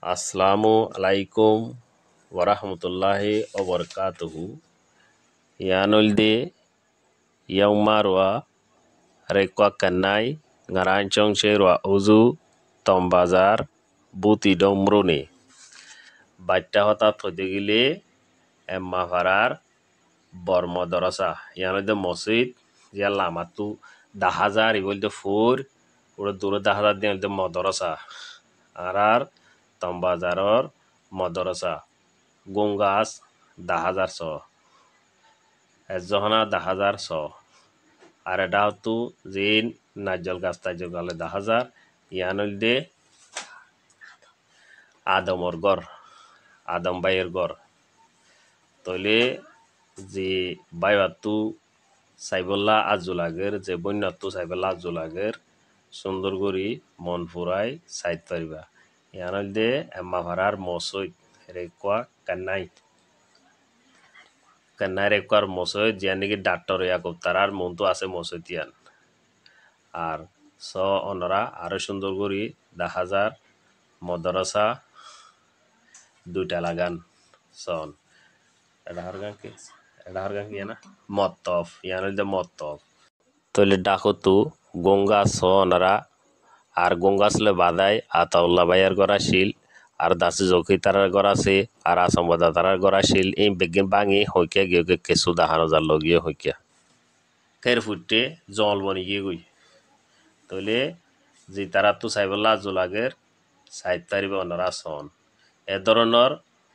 আসসালামু আলাইকুম warahmatullahi wabarakatuhu. Yanolde yaumarwa rekwa kanai ngarancong sherwa uzu tombazar buti domrone batta hota thode gile emma farar bormo dorasa yanolde mosjid ya lamatu 10,000 ibolde fur ura duro 10,000 de modorasa arar tombazaror modorasa Ganges 10,000 এজহনা 10,000 আর এটা হতো জিন নাজল গাছ তাজল গালে 10,000 ইয়ানলদে আদমর গর আদম ভাইয়ের গর তলে যে বাইবাতু সাইবল্লা আজুলাগের যে বন্যাতু সাইবল্লা আজুলাগের সুন্দর করি মন ফুরাই সাইত পারিবা ইয়ানলদে এম্মা ভাড়ার মসইদ রেকুয়া কান্নাই কান্নার একবার মসজিদ যে নাকি ডাক্তার ইয়াকুব তারার মন তো আছে মসজিদিয়ান আর অনরা আরো সুন্দর করি 10,000 মদরসা 2টা লাগান সন এটা হারগান কি না মতফ ইয়ানলদে মতফ তলে ডাকতু গঙ্গা অনরা আর গঙ্গাসলে বাদাই আতাউল্লাহ ভাইয়ার গরাশিল আর দাসি জকি তারার গড়াছে আর আসামবাদা তারার গড়াছিল এই বেগিন বাঙি হইকিয়া গিয়ে কেসু দাহানো যার লগিয়ে হইকিয়া খের ফুটে জল বনি গিয়ে গই তলে যে তারা তো সাইবল্লা জোলাগের সাইত তারিবে অনরা সন এ ধরনের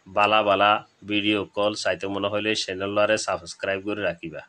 বালা বালা ভিডিও কল সাইতে মনে হইলে চ্যানেলরে সাবস্ক্রাইব করে রাখিবা।